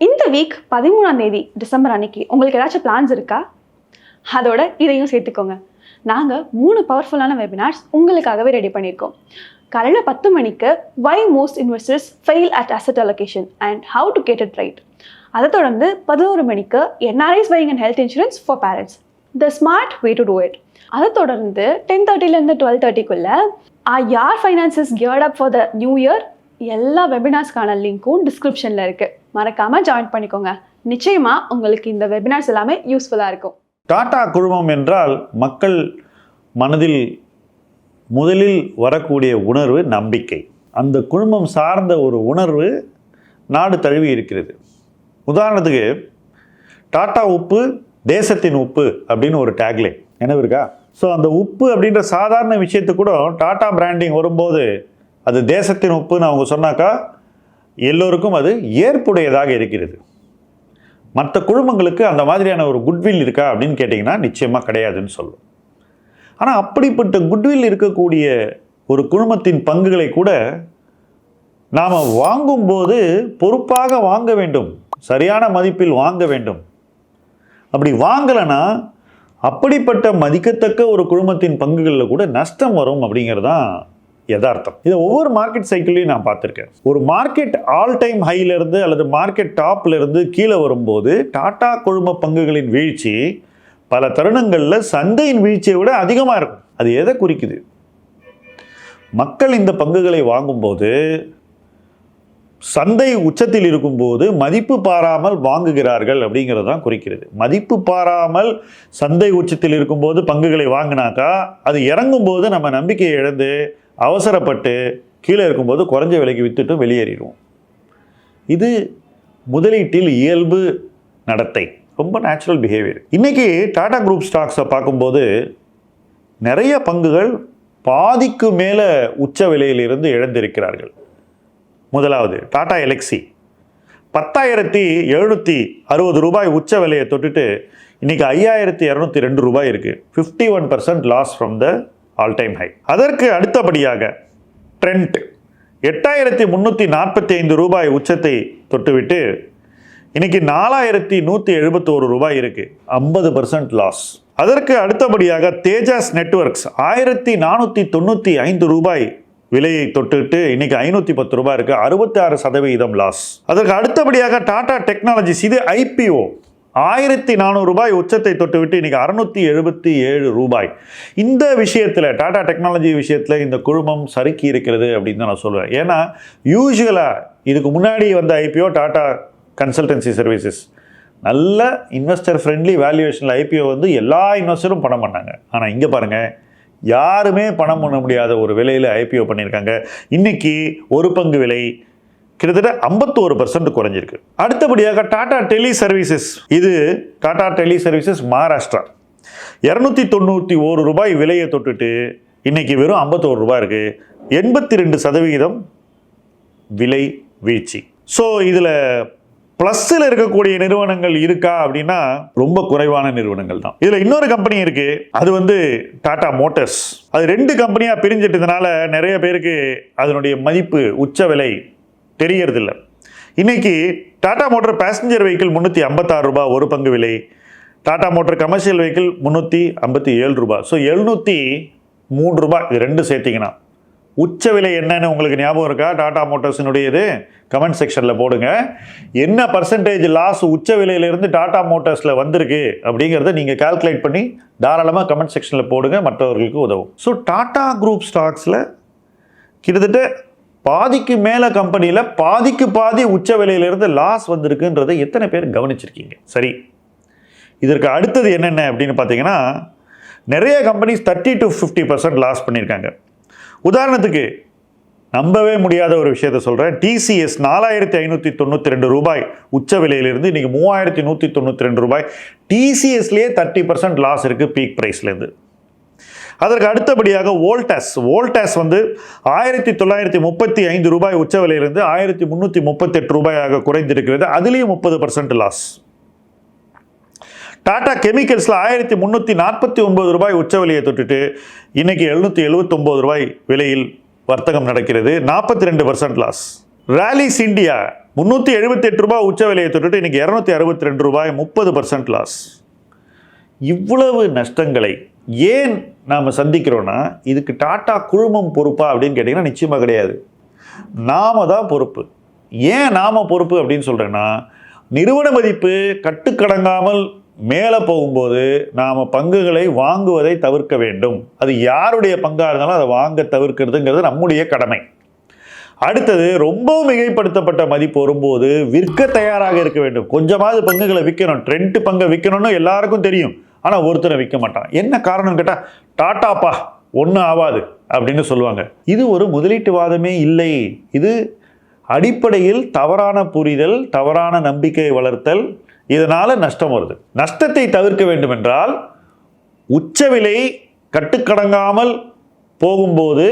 இந்த வீக் 13ஆம் தேதி டிசம்பர் அன்னைக்கு உங்களுக்கு ஏதாச்சும் பிளான்ஸ் இருக்கா? அதோட இதையும் சேர்த்துக்கோங்க. நாங்கள் 3 பவர்ஃபுல்லான வெபினார்ஸ் உங்களுக்காகவே ரெடி பண்ணியிருக்கோம். காலையில் 10 மணிக்கு why most investors fail at asset allocation and how to get it right. அதை தொடர்ந்து 11 மணிக்கு NRIs buying and health insurance for parents, the smart way to do it. அதை தொடர்ந்து 10:30லேருந்து 12:30க்குள்ள your finances geared up for the new year. எல்லா வெபினார்ஸ்க்கான லிங்க்கும் டிஸ்கிரிப்ஷனில் இருக்குது. மறக்காமல் ஜாயின் பண்ணிக்கோங்க. நிச்சயமாக உங்களுக்கு இந்த வெபினார்ஸ் எல்லாமே யூஸ்ஃபுல்லாக இருக்கும். டாடா குழுமம் என்றால் மக்கள் மனதில் முதலில் வரக்கூடிய உணர்வு நம்பிக்கை. அந்த குழுமம் சார்ந்த ஒரு உணர்வு நாடு தழுவி இருக்கிறது. உதாரணத்துக்கு டாடா உப்பு தேசத்தின் உப்பு அப்படின்னு ஒரு டேக்லைன் நினைவு இருக்கா? ஸோ அந்த உப்பு அப்படின்ற சாதாரண விஷயத்து கூட டாடா பிராண்டிங் வரும்போது அது தேசத்தின் உப்புன்னு அவங்க சொன்னாக்கா எல்லோருக்கும் அது ஏற்புடையதாக இருக்கிறது. மற்ற குழுமங்களுக்கு அந்த மாதிரியான ஒரு குட்வில் இருக்கா அப்படின்னு கேட்டிங்கன்னா நிச்சயமாக கிடையாதுன்னு சொல்லும். ஆனால் அப்படிப்பட்ட குட்வில் இருக்கக்கூடிய ஒரு குழுமத்தின் பங்குகளை கூட நாம் வாங்கும்போது பொறுப்பாக வாங்க வேண்டும், சரியான மதிப்பில் வாங்க வேண்டும். அப்படி வாங்கலைன்னா அப்படிப்பட்ட மதிக்கத்தக்க ஒரு குழுமத்தின் பங்குகளில் கூட நஷ்டம் வரும் அப்படிங்கிறது தான் யதார்த்தம். இதை ஒவ்வொரு மார்க்கெட் சைக்கிளையும் நான் பார்த்துருக்கேன். ஒரு மார்க்கெட் ஆல் டைம் ஹையிலிருந்து அல்லது மார்க்கெட் டாப்லேருந்து கீழே வரும்போது டாடா குழும பங்குகளின் வீழ்ச்சி பல தருணங்களில் சந்தையின் வீழ்ச்சியை விட அதிகமாக இருக்கும். அது எதை குறிக்குது? மக்கள் இந்த பங்குகளை வாங்கும்போது சந்தை உச்சத்தில் இருக்கும்போது மதிப்பு பாராமல் வாங்குகிறார்கள் அப்படிங்கிறது தான் குறிக்கிறது. மதிப்பு பாராமல் சந்தை உச்சத்தில் இருக்கும்போது பங்குகளை வாங்கினாக்கா அது இறங்கும்போது நம்ம நம்பிக்கையை இழந்து அவசரப்பட்டு கீழே இருக்கும்போது குறைஞ்ச விலைக்கு விற்றுட்டு வெளியேறிடுவோம். இது முதலீட்டில் இயல்பு நடத்தை, ரொம்ப நேச்சுரல் பிஹேவியர். இன்றைக்கி டாடா குரூப் ஸ்டாக்ஸை பார்க்கும்போது நிறைய பங்குகள் பாதிக்கு மேலே உச்ச விலையிலிருந்து இழந்திருக்கிறார்கள். முதலாவது டாடா எலக்ஸி 10,760 ரூபாய் உச்ச விலையை தொட்டுட்டு இன்றைக்கி 5,202 ரூபாய் இருக்குது. 51% loss from the all time high. அதற்கு அடுத்தபடியாக ட்ரெண்ட் 8,345 ரூபாய் உச்சத்தை தொட்டுவிட்டு இன்றைக்கி 4,171 ரூபாய் இருக்குது. 50% லாஸ். அதற்கு அடுத்தபடியாக தேஜாஸ் நெட்வொர்க்ஸ் 1,495 ரூபாய் விலையை தொட்டுட்டு இன்னைக்கு 510 ரூபாய் இருக்கு. 66% லாஸ். அதற்கு அடுத்தபடியாக டாடா டெக்னாலஜிஸ், இது ஐபிஓ 1,400 ரூபாய் உச்சத்தை தொட்டுவிட்டு இன்னைக்கு 677 ரூபாய். இந்த விஷயத்தில் டாடா டெக்னாலஜி விஷயத்தில் இந்த குழுமம் சறுக்கி இருக்கிறது அப்படின்னு தான் நான் சொல்லுவேன். ஏன்னா யூஸ்வலாக இதுக்கு முன்னாடி வந்த ஐபிஓ டாடா கன்சல்டன்சி சர்வீசஸ் நல்ல இன்வெஸ்டர் ஃப்ரெண்ட்லி வேல்யூவேஷனில் ஐபிஓ வந்து எல்லா இன்வெஸ்டரும் பணம் பண்ணாங்க. ஆனால் இங்கே பாருங்கள், யாருமே பணம் பண்ண முடியாத ஒரு விலையில் ஐபிஓ பண்ணியிருக்காங்க. இன்னைக்கு ஒரு பங்கு விலை கிட்டத்தட்ட 51% குறைஞ்சிருக்கு. அடுத்தபடியாக டாடா டெலி சர்வீசஸ், இது டாடா டெலி சர்வீசஸ் மகாராஷ்டிரா 291 ரூபாய் விலையை தொட்டுட்டு இன்னைக்கு வெறும் 51 ரூபாய் இருக்கு. 82% விலை வீழ்ச்சி. ஸோ இதில் ப்ளஸ்ஸில் இருக்கக்கூடிய நிறுவனங்கள் இருக்கா அப்படின்னா ரொம்ப குறைவான நிறுவனங்கள் தான். இதில் இன்னொரு கம்பெனி இருக்குது, அது வந்து டாடா மோட்டார்ஸ். அது 2 கம்பெனியாக பிரிஞ்சிட்டதுனால நிறைய பேருக்கு அதனுடைய மதிப்பு உச்ச விலை தெரியறதில்லை. இன்னைக்கு டாடா மோட்டார் பேசஞ்சர் வெஹிக்கிள் 356 ரூபாய் ஒரு பங்கு விலை. டாடா மோட்டார் கமர்ஷியல் வெஹிக்கிள் 357 ரூபாய். ஸோ 703 ரூபாய். இது 2 சேர்த்திங்கன்னா உச்ச விலை என்னன்னு உங்களுக்கு ஞாபகம் இருக்கா? டாடா மோட்டார்ஸினுடையது கமெண்ட் செக்ஷனில் போடுங்க. என்ன பர்சன்டேஜ் லாஸ் உச்ச விலையிலிருந்து டாடா மோட்டார்ஸில் வந்திருக்கு அப்படிங்கிறத நீங்கள் கால்குலேட் பண்ணி தாராளமாக கமெண்ட் செக்ஷனில் போடுங்க, மற்றவர்களுக்கு உதவும். ஸோ டாடா குரூப் ஸ்டாக்ஸில் கிட்டத்தட்ட பாதிக்கு மேலே கம்பெனியில் பாதிக்கு பாதி உச்ச விலையிலிருந்து லாஸ் வந்திருக்குன்றதை எத்தனை பேர் கவனிச்சிருக்கீங்க? சரி, இதற்கு அடுத்தது என்னென்ன அப்படின்னு பார்த்தீங்கன்னா, நிறைய கம்பெனிஸ் 30 to 50% லாஸ் பண்ணியிருக்காங்க. உதாரணத்துக்கு நம்பவே முடியாத ஒரு விஷயத்தை சொல்கிறேன். டிசிஎஸ் 4,592 ரூபாய் உச்ச விலையிலிருந்து இன்றைக்கி 3,192 ரூபாய். டிசிஎஸ்லேயே 30% லாஸ் இருக்குது பீக் ப்ரைஸ்லேருந்து. அதற்கு அடுத்தபடியாக வோல்டாஸ் வந்து 1,935 ரூபாய் உச்ச விலையிலிருந்து 1,338 ரூபாயாக குறைந்திருக்கிறது. அதுலேயும் 30% லாஸ். டாடா கெமிக்கல்ஸில் 1,349 ரூபாய் உச்ச விலையை தொட்டுட்டு இன்னைக்கு 779 ரூபாய் விலையில் வர்த்தகம் நடக்கிறது. 42% லாஸ். ராலிஸ் இந்தியா 378 ரூபாய் உச்ச விலையை தொட்டுட்டு இன்னைக்கு 262 ரூபாய், 30% லாஸ். இவ்வளவு நஷ்டங்களை ஏன் நாம் சந்திக்கிறோன்னா, இதுக்கு டாடா குழுமம் பொறுப்பா அப்படின்னு கேட்டிங்கன்னா நிச்சயமாக கிடையாது. நாம தான் பொறுப்பு. ஏன் நாம பொறுப்பு அப்படின்னு சொல்கிறேன்னா, நிறுவன மதிப்பு கட்டுக்கடங்காமல் மேலே போகும்போது நாம் பங்குகளை வாங்குவதை தவிர்க்க வேண்டும். அது யாருடைய பங்காக இருந்தாலும் அதை வாங்க தவிர்க்கிறதுங்கிறது நம்முடைய கடமை. அடுத்தது, ரொம்ப மிகைப்படுத்தப்பட்ட மதிப்பு வரும்போது விற்க தயாராக இருக்க வேண்டும். கொஞ்சமாவது பங்குகளை விற்கணும். ட்ரெண்ட் பங்கை விற்கணும்னு எல்லாருக்கும் தெரியும், ஆனால் ஒருத்தரை விற்க மாட்டான். என்ன காரணம் கேட்டால், டாட்டாப்பா ஒன்றும் ஆகாது அப்படின்னு சொல்லுவாங்க. இது ஒரு முதலீட்டுவாதமே இல்லை. இது அடிப்படையில் தவறான புரிதல், தவறான நம்பிக்கையை வளர்த்தல். இதனால் நஷ்டம் வருது. நஷ்டத்தை தவிர்க்க வேண்டும் என்றால் உச்ச விலை கட்டுக்கடங்காமல் போகும்போது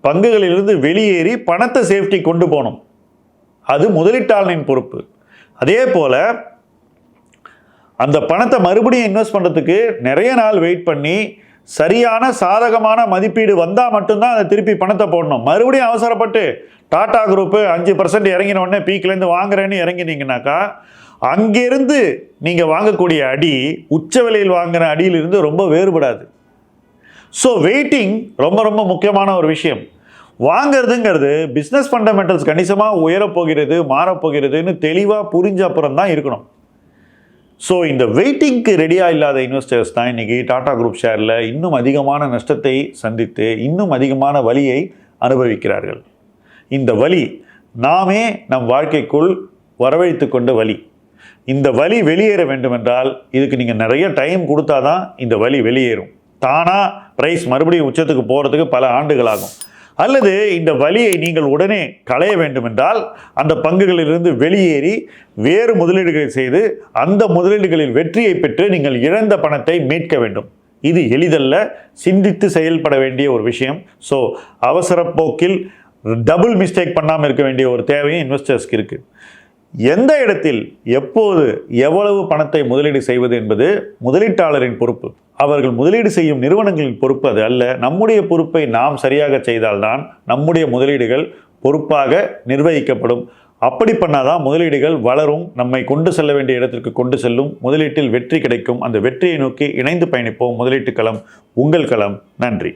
பங்குகளிலிருந்து வெளியேறி பணத்தை சேஃப்டி கொண்டு போகணும். அது முதலீட்டாளனின் பொறுப்பு. அதே போல் அந்த பணத்தை மறுபடியும் இன்வெஸ்ட் பண்ணுறதுக்கு நிறைய நாள் வெயிட் பண்ணி சரியான சாதகமான மதிப்பீடு வந்தால் மட்டும்தான் அதை திருப்பி பணத்தை போடணும். மறுபடியும் அவசரப்பட்டு டாடா குரூப்பு 5% இறங்கின உடனே பீக்லேருந்து வாங்குறேன்னு இறங்கினீங்கன்னாக்கா, அங்கிருந்து நீங்கள் வாங்கக்கூடிய அடி உச்ச விலையில் வாங்குகிற அடியிலிருந்து ரொம்ப வேறுபடாது. ஸோ வெயிட்டிங் ரொம்ப ரொம்ப முக்கியமான ஒரு விஷயம். வாங்கிறதுங்கிறது பிஸ்னஸ் ஃபண்டமெண்டல்ஸ் கணிசமாக உயரப்போகிறது, மாறப்போகிறதுன்னு தெளிவாக புரிஞ்ச அப்புறம் தான் இருக்கணும். ஸோ இந்த வெயிட்டிங்க்கு ரெடியாக இல்லாத இன்வெஸ்டர்ஸ் தான் இன்றைக்கி டாடா குரூப் ஷேரில் இன்னும் அதிகமான நஷ்டத்தை சந்தித்து இன்னும் அதிகமான வலியை அனுபவிக்கிறார்கள். இந்த வலி நாமே நம் வாழ்க்கைக்குள் வரவழைத்து கொண்ட வலி. இந்த வலி வெளியேற வேண்டுமென்றால் இதுக்கு நீங்கள் நிறைய டைம் கொடுத்தா தான் இந்த வலி வெளியேறும். தானாக ப்ரைஸ் மறுபடியும் உச்சத்துக்கு போகிறதுக்கு பல ஆண்டுகளாகும். அல்லது இந்த வலியை நீங்கள் உடனே களைய வேண்டுமென்றால் அந்த பங்குகளிலிருந்து வெளியேறி வேறு முதலீடுகளை செய்து அந்த முதலீடுகளில் வெற்றியை பெற்று நீங்கள் இழந்த பணத்தை மீட்க வேண்டும். இது எளிதல்ல, சிந்தித்து செயல்பட வேண்டிய ஒரு விஷயம். ஸோ அவசர போக்கில் டபுள் மிஸ்டேக் பண்ணாமல் இருக்க வேண்டிய ஒரு தேவையும் இன்வெஸ்டர்ஸ்க்கு இருக்குது. எந்த இடத்தில் எப்போது எவ்வளவு பணத்தை முதலீடு செய்வது என்பது முதலீட்டாளரின் பொறுப்பு. அவர்கள் முதலீடு செய்யும் நிறுவனங்களின் பொறுப்பு அது அல்ல. நம்முடைய பொறுப்பை நாம் சரியாக செய்தால்தான் நம்முடைய முதலீடுகள் பொறுப்பாக நிர்வகிக்கப்படும். அப்படி பண்ணாதான் முதலீடுகள் வளரும், நம்மை கொண்டு செல்ல வேண்டிய இடத்திற்கு கொண்டு செல்லும், முதலீட்டில் வெற்றி கிடைக்கும். அந்த வெற்றியை நோக்கி இணைந்து பயணிப்போம். முதலீட்டு களம் உங்கள் களம். நன்றி.